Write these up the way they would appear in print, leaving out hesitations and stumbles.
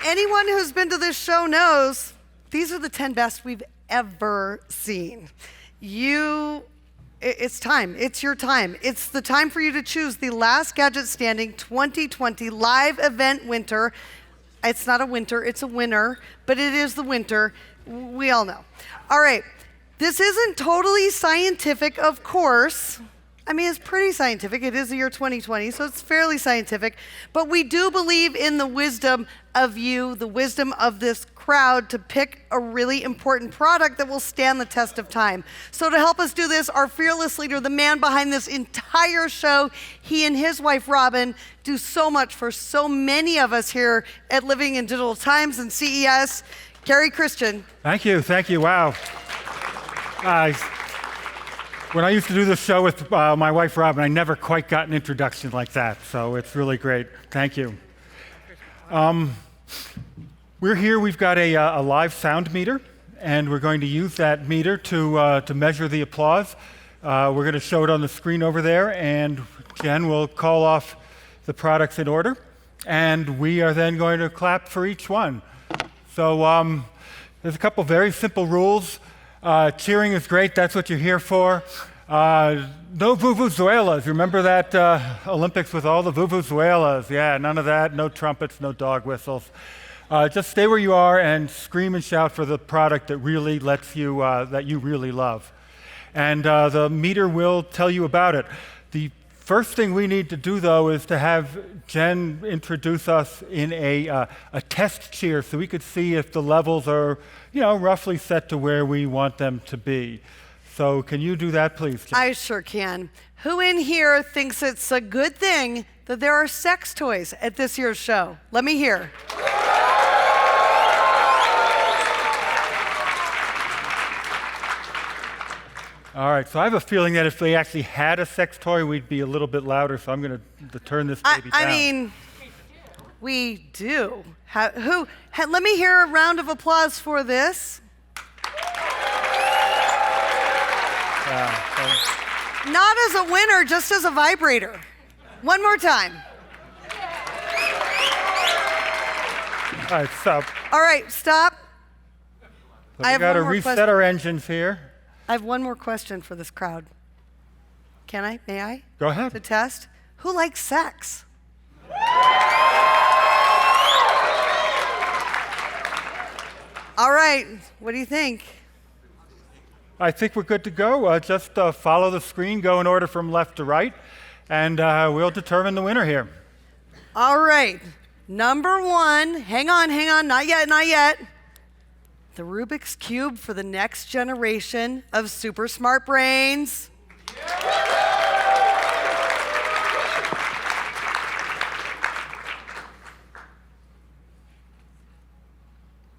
anyone who's been to this show knows these are the 10 best we've ever seen. It's time. It's your time. It's the time for you to choose the Last Gadget Standing 2020 live event winter. It's not a winter, it's a winner, but it is the winter. We all know. All right. This isn't totally scientific, of course. I mean, it's pretty scientific. It is the year 2020, so it's fairly scientific. But we do believe in the wisdom of you, the wisdom of this crowd to pick a really important product that will stand the test of time. So to help us do this, our fearless leader, the man behind this entire show, he and his wife, Robin, do so much for so many of us here at Living in Digital Times and CES. Gary Christian. Thank you. Wow. When I used to do this show with my wife, Robin, I never quite got an introduction like that, so it's really great. Thank you. We're here, we've got a live sound meter, and we're going to use that meter to measure the applause. We're going to show it on the screen over there, and Jen will call off the products in order, and we are then going to clap for each one. So there's a couple very simple rules. Cheering is great, that's what you're here for. No vuvuzelas. Remember that Olympics with all the vuvuzelas? Yeah, none of that, no trumpets, no dog whistles. Just stay where you are and scream and shout for the product that really lets you, that you really love. And the meter will tell you about it. The first thing we need to do, though, is to have Jen introduce us in a test cheer so we could see if the levels are, roughly set to where we want them to be. So can you do that, please, Jen? I sure can. Who in here thinks it's a good thing that there are sex toys at this year's show? Let me hear. All right, so I have a feeling that if they actually had a sex toy, we'd be a little bit louder, so I'm going to turn this baby down. I mean, we do. Let me hear a round of applause for this. Not as a winner, just as a vibrator. One more time. All right, stop. All right, stop. So we got to reset our engines here. I have one more question for this crowd. Can I? May I? Go ahead. To test. Who likes sex? All right. What do you think? I think we're good to go. Just follow the screen, go in order from left to right, and we'll determine the winner here. All right. Number one. Hang on. Not yet. The Rubik's Cube for the next generation of super smart brains.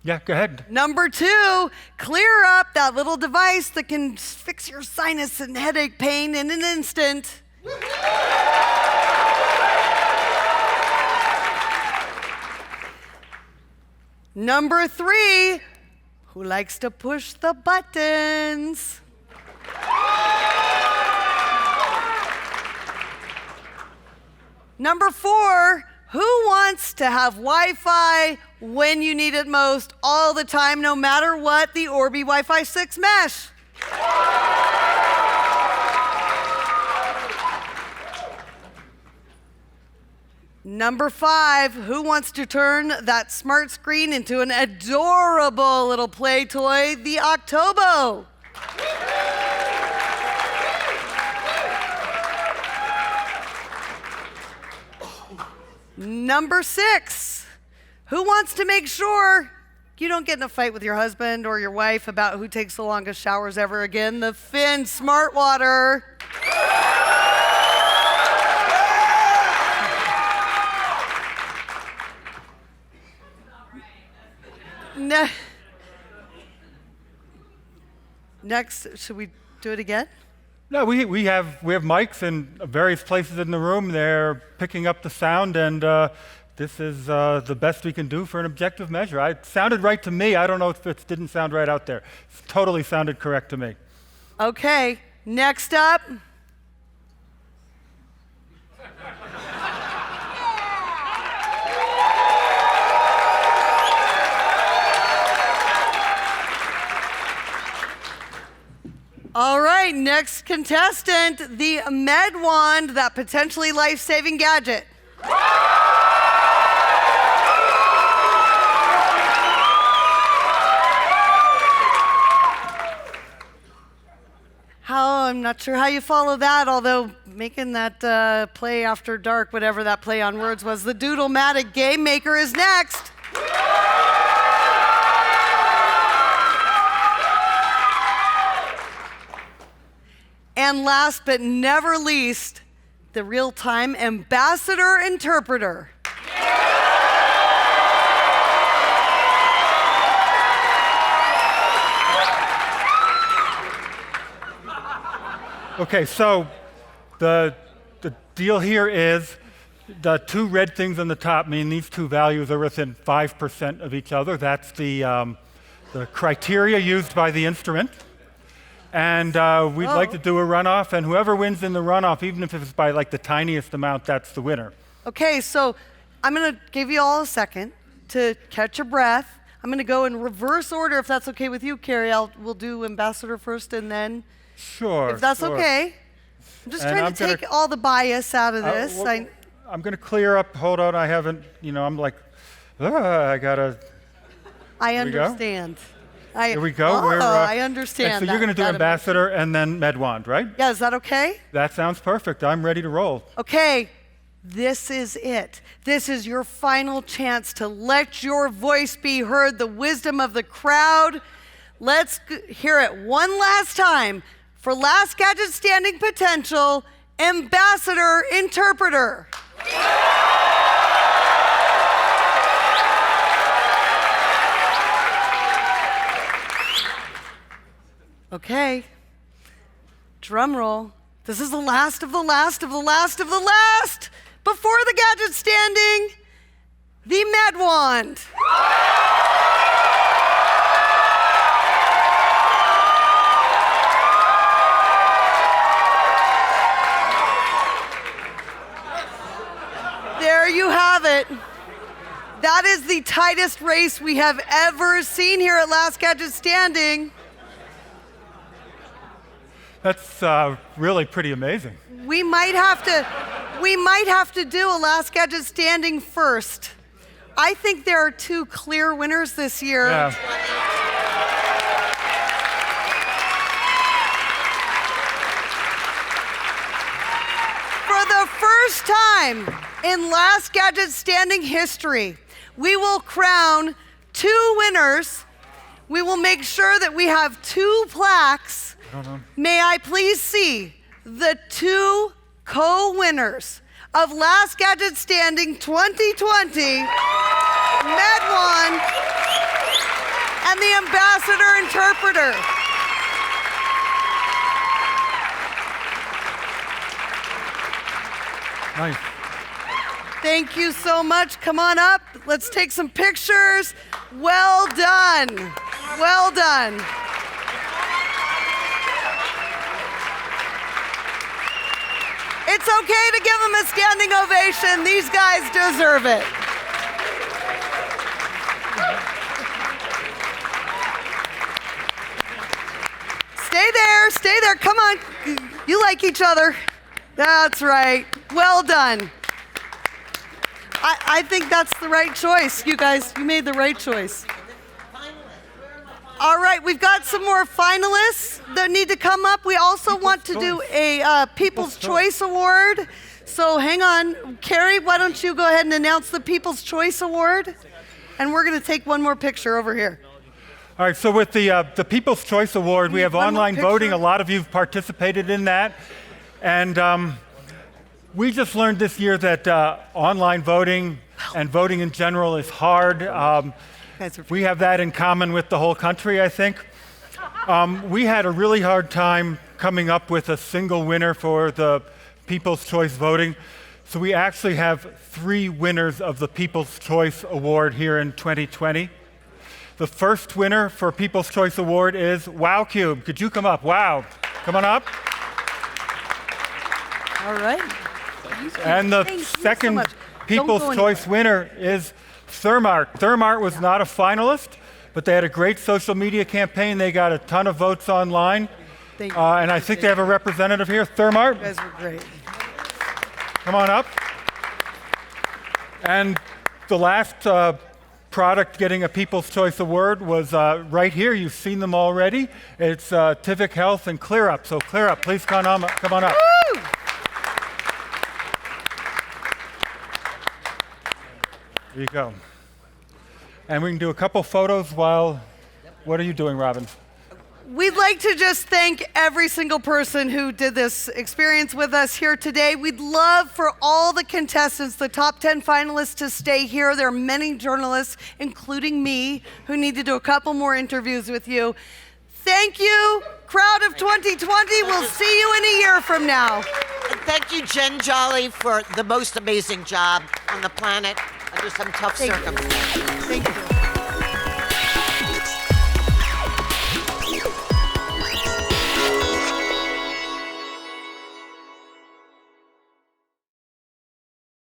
Yeah, go ahead. Number two, clear up that little device that can fix your sinus and headache pain in an instant. Number three, who likes to push the buttons? Number four, who wants to have Wi-Fi when you need it most, all the time, no matter what, the Orbi Wi-Fi 6 mesh? Number five, who wants to turn that smart screen into an adorable little play toy, the Octobo? Number six, who wants to make sure you don't get in a fight with your husband or your wife about who takes the longest showers ever again, the Finn Smart Water? Next, should we do it again? No, we have mics in various places in the room. They're picking up the sound, and this is the best we can do for an objective measure. It sounded right to me. I don't know if it didn't sound right out there. It totally sounded correct to me. Okay, next up. All right, next contestant, the Med Wand, that potentially life-saving gadget. I'm not sure how you follow that, although making that play after dark, whatever that play on words was, the Doodle-matic Game Maker is next. And last but never least, the real-time Ambassador Interpreter. Okay, so the deal here is the two red things on the top mean these two values are within 5% of each other. That's the criteria used by the instrument. And we'd like to do a runoff, and whoever wins in the runoff, even if it's by like the tiniest amount, that's the winner. Okay, so I'm going to give you all a second to catch your breath. I'm going to go in reverse order, if that's okay with you, Carrie. We'll do Ambassador first and then... Sure. If that's sure. okay. I'm just trying to take all the bias out of this. Well, I'm going to clear up. Hold on. I haven't, I'm like, I got to. I understand. Here we go. I understand. And so you're going to do Ambassador and then Med Wand, right? Yeah, is that okay? That sounds perfect. I'm ready to roll. Okay. This is it. This is your final chance to let your voice be heard, the wisdom of the crowd. Let's hear it one last time. For Last Gadget Standing Potential, Ambassador Interpreter. Okay. Drum roll. This is the last of the last of the last of the last. Before the Gadget Standing, the Med Wand. There you have it. That is the tightest race we have ever seen here at Last Gadget Standing. That's really pretty amazing. We might have to do a Last Gadget Standing first. I think there are two clear winners this year. Yeah. For the first time in Last Gadget Standing history, we will crown two winners. We will make sure that we have two plaques. May I please see the two co-winners of Last Gadget Standing 2020, Med Wand and the Ambassador Interpreter. Nice. Thank you so much. Come on up. Let's take some pictures. Well done. Well done. It's okay to give them a standing ovation. These guys deserve it. Stay there. Stay there. Come on. You like each other. That's right. Well done. I think that's the right choice. You guys, you made the right choice. All right, we've got some more finalists that need to come up. We also want to do a People's Choice Award. So hang on. Carrie, why don't you go ahead and announce the People's Choice Award? And we're going to take one more picture over here. All right, so with the People's Choice Award, we have online voting. A lot of you have participated in that. And we just learned this year that online voting and voting in general is hard. We have that in common with the whole country, I think. We had a really hard time coming up with a single winner for the People's Choice voting. So we actually have 3 winners of the People's Choice Award here in 2020. The first winner for People's Choice Award is WowCube. Could you come up? Wow. Come on up. All right. And the second People's Choice winner is Thermart. Thermart was not a finalist, but they had a great social media campaign. They got a ton of votes online. Thank you. And I think they have a representative here. Thermart, You guys were great. come on up. And the last product getting a People's Choice Award was right here. You've seen them already. It's Tivic Health and Clear Up. So Clear Up, please come on up. Woo! There you go. And we can do a couple photos while, what are you doing, Robin? We'd like to just thank every single person who did this experience with us here today. We'd love for all the contestants, the top 10 finalists, to stay here. There are many journalists, including me, who need to do a couple more interviews with you. Thank you, crowd of 2020. We'll see you in a year from now. And thank you, Jen Jolly, for the most amazing job on the planet under some tough circumstances. Thank you.